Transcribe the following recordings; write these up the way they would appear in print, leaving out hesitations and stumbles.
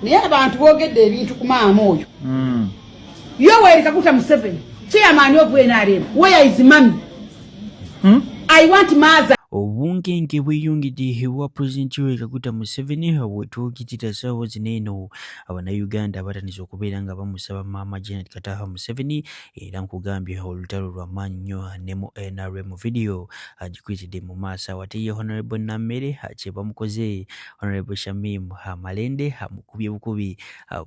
Naye abantu boogedde ebintu ku maama oyo. Yoweri Kaguta Museveni, chairman of NRM. Where is mommy? I want mother. Obunkenke bweyongedde ewa Pulezidenti Yoweri Kaguta Museveni bwetwogitira ssaawa zino eno Abannayuganda batandise okubeera nga bamusaba Maama Janet Kataha Museveni era nkugambye olutalo lwa maanyi nnyo ne mu NRM video agikwitidde mu maaso awate ye Honorable Nammere kye bamukoze Honorable Shamim Malende amukubye bukubi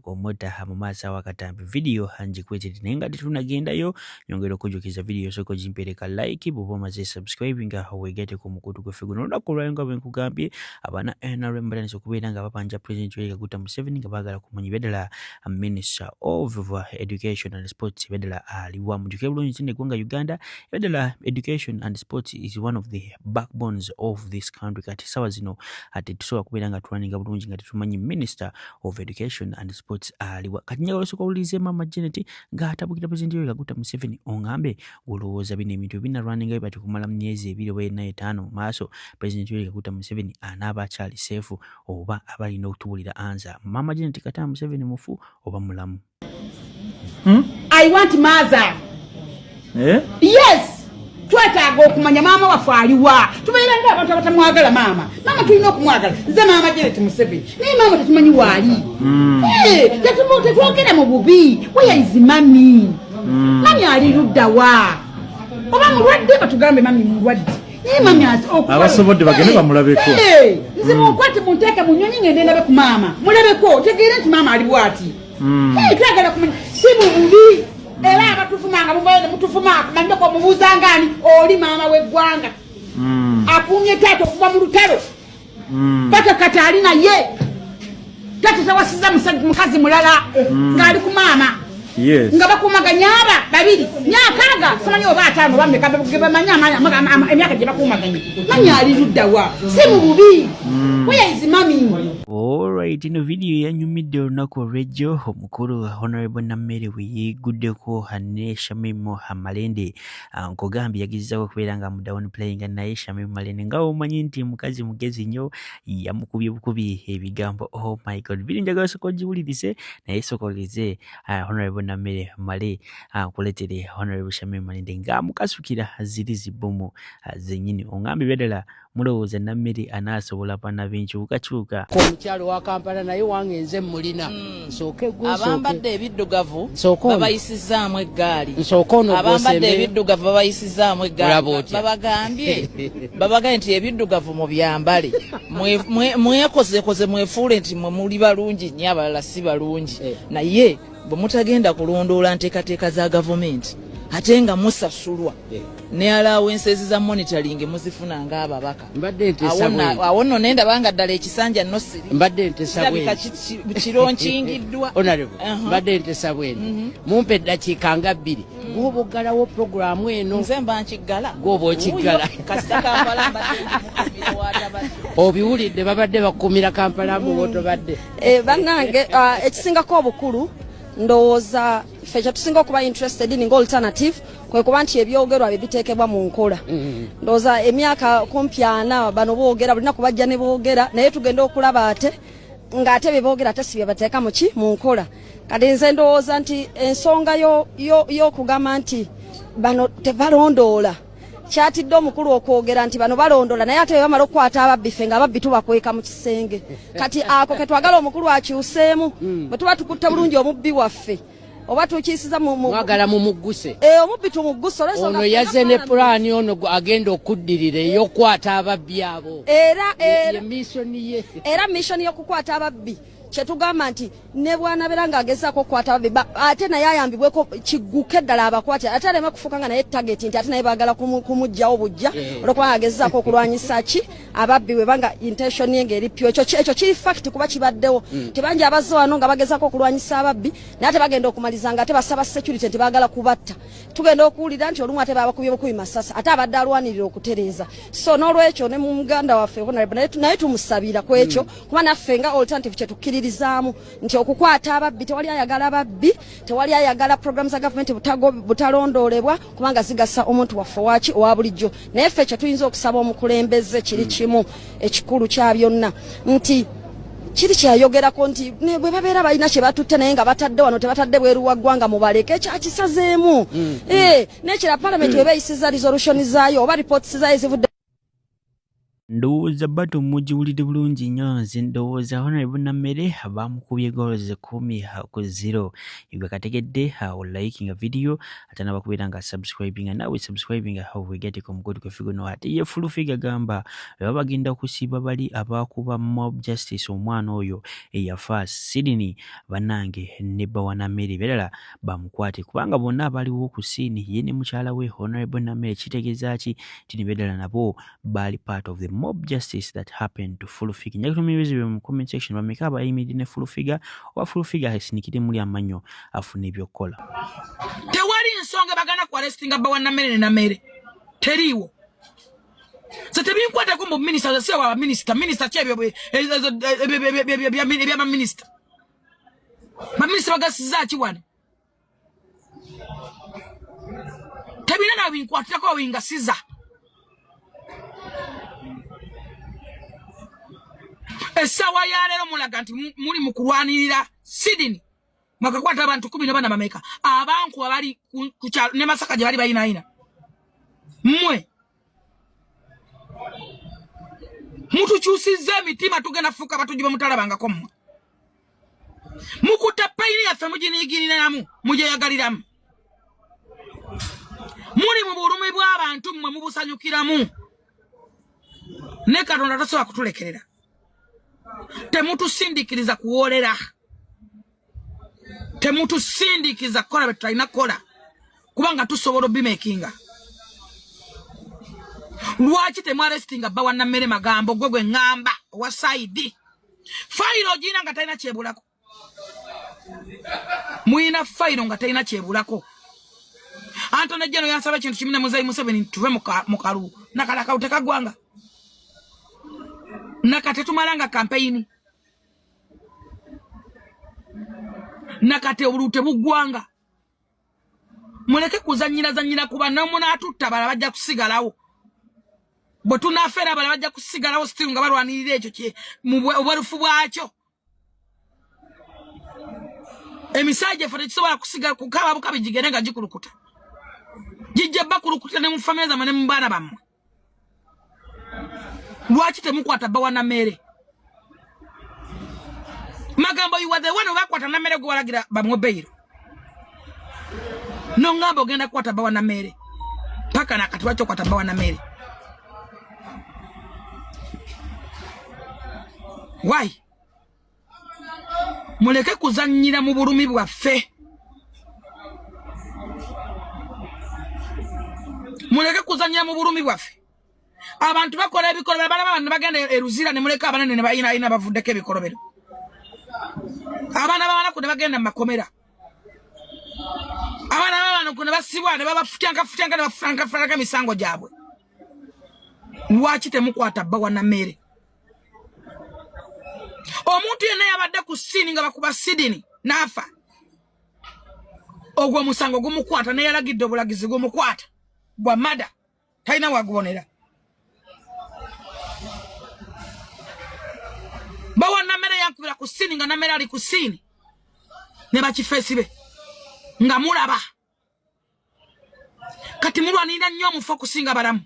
komota mu maaso awakatambi video angikwitidde naye nga tetunagendayo nyongera okujjukiza video soko gimpereka like bw'oba omaze subscribe nga wegate ku mukutu gwe figuno lunaku lwayo nga bwe nkugambye abaana NRM batandise okubeera nga babanja President Yoweri Kaguta Museveni nga baagala kumanya beddala Minister of Education and Sports beddala aliwa mujjuke bulungi nti eggwanga Uganda beddala Education and Sports is one of the backbones of this country kati sawa zino ate tusobola kubeera nga tulaninga bulungi nga tetumanyi Minister of Education and Sports aliwa kati njagala osooka owulirize Maama Janet nga atabukira President Yoweri Kaguta Museveni ongambe olowooza bino ebintu binalwaninga bati kumala mu myezi 2 maaso President Yoweri Kaguta Museveni anaaba akyali seefu oba abalina okutuwulira anza Maama Janet Kataha Museveni mufu oba mulamu. I want mother. Yes. Twetaaga okumanya maama waffe aliwa. Tubeera nga abantu abatamwagala maama. Maama tulina okumwagala. Nze Maama Janet Museveni. Naye maama tetumanyi waali. Tetwogera mu bubi. Where is mommy? Mami ali ludda wa? Oba mulwadde batugambe mami mulwadde. Mami abasobodde bagende bamulabeko. Nze mukwate munteeke mu nnyonyi ngende ndabe ku maama. Mulabeko tegeera nti maama ali bw'ati. Twagala kumanya si mu bubi. Era abatufumanga mubaye mutufuma kumanya ko mubuzangani oli maama w'eggwanga. Akumye tato okuva mu lutalo. Pata katali na ye. Tato tawasiza mukazi mulala ngali ku maama. Yes. Nga bakumaganya aba babiri nyakaaga samanyi oba atano bameka bamanya emyaka gye bakumaganya manya ali ludda wa si mu bubi where is mommy? Alright, ino video yanyumidde olunaku olw'ejjo omukulu Honorable Nammere weyeeguddeko ne Shamim Malende nkugambye yagezezaako okubeera nga mu down playing naye Shamim Malende nga omanyi nti mukazi mugezi nnyo yamukubye bukubi ebigambo oh my god biri njagala soko ogiwulirize naye sokoleze Honorable Nammere Male kuletere Honorable Shamim Malende nga mukasukira ziri zibomu zennyini ongambye beddala mulowooza Nammere anaasobola pana binkyukakyuka omukyalo wa Kampala naye wange nze mulina nsooke gwe abambadde ebiddugavu babayisizaamu eggaali abambadde ebiddugavu babayisizaamu eggaali babagambye nti ebiddugavu mu byambale mwekozekoze mwefuule nti mwe muli balungi nnyo abalala si balungi naye bwe mutagenda kulondoola nteekateeka za gavumenti ate nga musasulwa ne allowances za monitoring muzifuna nga ababaka awo nno nenda banga ddala ekisanja nno siri mbadde ntesa bwe kironkingiddwa mbadde ntesa bwe mumpe eddakiika nga 2 gw'oboggalawo programu eno nze mba nkiggala gw'oba okiggala kasita Kampala mbadde watabadde obiwulidde babadde bakumira Kampala mu wotobadde bannange ekisingako obukulu ndowooza ffe kyetusinga okuba interested in alternative kwe kuba nti ebyogerwa biteekebwa mu nkola ndowooza emyaka kumpi 4 bano boogera bulina kubajja ne boogera naye tugenda okulaba ate ng'ate bye boogera ate si bye bateeka mu nkola kati nze ndowooza nti ensonga y'okugamba nti bano tebalondoola kyatidde omukulu okwogera nti bano balondola naye ate bamala okukwata ababbi ffe nga ababbi tubakweka mu kisenge kati ako ketwagala omukulu akyuseemu bwe tuba tukutte bulungi omubbi waffe oba tukiyisiza mwagala mumugguse omubbi tumugguse ono yazze ne pulaani ono agenda okuddirira ey'okukwata ababbi abo era missoni y'okukwata ababbi kyetugamba nti ne bwanabeera ng'agezaako okukwata ababbi ate naye ayambibweko kigguke ddala abakwate ate aleme kufuuka nga naye tageti nti ate naye baagala kumugjawo bujja olwokubanga agezaako okulwanyisa ki ababbi bwe banga intention ye ng'eri pyo ekyo kiri fact kuba kibaddewo tebangi abazze wano nga bagezaako okulwanyisa ababbi naye ate bagenda okumaliza nga ate basaba security nti baagala kubatta tugenda okuwulira nti olumu ate babakubye bukubi masasa ate abadde alwanirira okutereeza so n'olwekyo ne mu muganda waffe naye tumusabira ku ekyo kuba naffe nga alternative kyetukkiririzaamu nti okukwata ababbi tewali ayagala ababbi tewali ayagala programu za gavumenti butalondoolebwa kubanga zigasa omuntu waffe waki owa bulijjo naye ffe kye tuyinza okusaba omukulembeze kiri kimu ekikulu kya byonna nti kiri kyayogerako nti ne bwe babeera balina kye batutte naye nga batadde wano tebatadde bweru wa ggwanga mubaleke ekyakisazeemu nekira palamenti bwe beeyisiza resolution zaayo oba reports zaayo zivudde ndowooza bato mugiwulidde bulungi nnyo nze ndowooza Honorable Nammere bamukubye goals 10-0 igwe kategedde liking video ate nabakubira nga subscribing nawe subscribing wegeteko mugodi kwe figo no ate ye full figure gamba bagenda okusiba bali abakuba mob justice omwana oyo eyafa Sydney banange ne Nammere belala bamukwate kubanga bonna abaliwo ku scene ye ne mukyala we Honorable Nammere kitegeeza ki tini bedala nabo bali part of the mob justice that happened to full figure. Nyakutumizi mu comment section bamekaba imidi ne full figure wa full figure hasinikide muri amanyo afune ebyokola. Tewali nsonga bagana ku arrestinga Nammere ne Nammere. Teriwo. So tebinkwata ko mu minister se wa minister chebyo bya minister. Ma minister bagasiza ki wana. Tebina na binkwata ko winga siza. Esawa ya lero mulaga nti muri mukulwanirira Sydney makakwata abantu 14 bameka abanku abali kucha ne Masaka je bali bayina mmwe mutu chusize mitima tugena fuka batujiba mutalabanga ko mmwe mukutapa ili yafe mujinigirira namu muje yagaliramu muri mu burumi bw'abantu mmwe mubusanyukiramu ne Katonda tasobola kutulekerera temutu sindikiriza kuolera temutu sindikiza kola betulina kola kubanga tusobola bimakinga lwaki temwarestinga Nammere magambo gwegwe ngamba wa side failo jina nga talina kyebulako muina failo nga talina kyebulako Antoine Jeno yansaba kintu kimine Muzayi Museveni tuve mukalu nakalaka utekagwanga nakate tumalanga campaign nakate obulute bugwanga muleke kuzanyira kuba namuna atuttabala bajja kusigalawo bwe tunafera bala bajja kusigalawo still nga balwanirira ekyo kye mu obwerufu bwakyo emisaje fere kisobola kusigala kukaba bukabi jigere nga jikulukuta jijja bakulukuta ne mu family za mane mbana bamwe lwaki temukwata Nammere magambo you were the one bakwata Nammere go walagira bamwe beiro no ngambo genda kwata Nammere paka nakati wacho kwata Nammere why muleke kuzanyira mu bulumi bwaffe muleke kuzanyira mu bulumi bwaffe abantu bakola ebikolobero bana bagenda eruzira ne muleka abanene ne bayina ina bavuddeko ebikolobero abana babana ku ne bagenda makomera abana babana ku ne basibwa ne babafutyanga ne bafranka misango gyabwe lwaki temukwata Nammere omuntu yenna yabadde ku scene nga bakuba Sydney nafa ogwo musango gumukwata ne yalagidde obulagizi gumukwata bwa mada talina wagubonera Nammere yankubira ku scene nga Nammere ali ku scene ne bakifeesi be nga mulaba kati mulwanira nnyo omufu okusinga balamu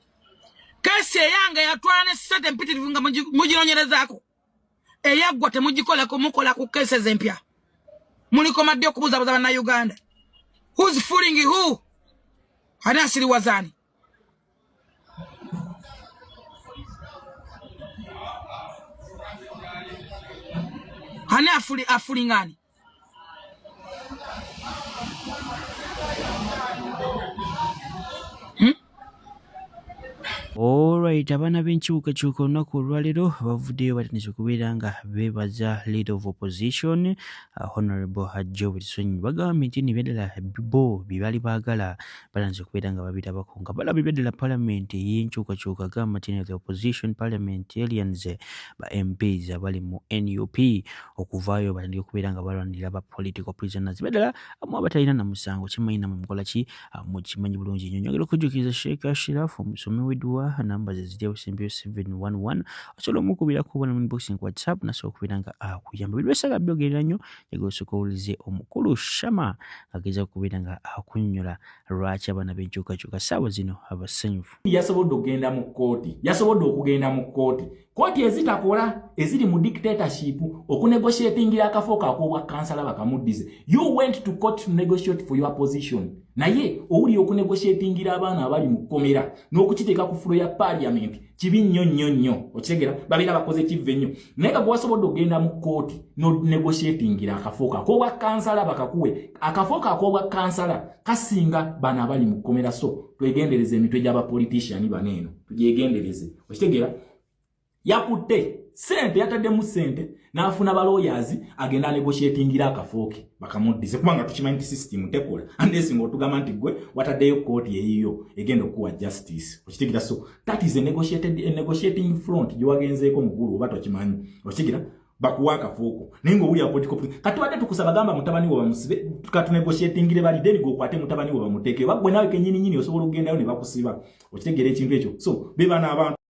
kesi eyange yatwala ne sente mpitirivu nga mugironyerezako eyaggwa temugikoleko mukola ku kesi ezempya muliko madde okubuzabuza bannayuganda who's fooling who ani asiriwazani ani afulingani Alright, abana b'enkyukakyuka olunaku olwaleero bavuddeyo batandise okubeera nga beebaza leader of opposition Honorable Job Kisonyi bagambye nti nibeddala bo bye baagala batandise okubeera nga babirabako nga balaba ebeddala parliament y'enkyukakyuka gamba nti the opposition parliamentarians ba MPs abali mu NUP okuvaayo batandike okubeera nga balwanirira ba political prisoners beddala amu abatalina na musango kimanyi namwe mukola ki mukimanyi bulungi nnyo. Njagala okujjukiriza Sheikh Ashraf omusomi w'edduwa kuwa namba zizidi usimbio 711 osobola omukubira kubona mu inboxing WhatsApp naso okubiranga akuyamba bilwesaka byogeranyo yagosoka ulize omukulu Shama ageza kubiranga akunnyola lwaki abana b'enkyukakyuka saawa zino abasenyifu yasobodde okugenda mu kooti kooti ezitakola eziri mu dictatorship okunegotiatingira akafo ak'obwa kansala bakamuddize. You went to court to negotiate for your position. Naye owuli okunegotiatingira abaana abali mu kkomera n'okukiteeka ku fulo ya parliament kibi nnyo okitegeera babeera bakoze kive nnyo naye nga bwasobodde okugenda mu kooti no negotiatingira akafo ak'obwa kansala bakakuwe akafo ak'obwa kansala kasinga bana abali mu kkomera. So twegendereze emitwe gy'abapolitician baneeno tugyegendereze okitegeera yakutte sente yataddemu sente n'afuna ba lawyers agenda negotiatingira akafooke bakamuddize kubanga tukimanyi nti system tekola unless ng'otugamba nti gwe wataddeyo kooti eyiyo egenda okuwa justice okitegeera. So that is a negotiating front gyewagenzeeko mukulu oba tokimanyi okitegeera bakuwa akafooko naye ng'owuli apolitical kati wadde tukusaba gamba mutabani wo bamusibe katunegotiatingire bali then gwokwate mutabani wo bamuteeke bagwe nawe kennyini osobola okugendayo ne bakusiba okitegeera ekintu ekyo. So beba n'abantu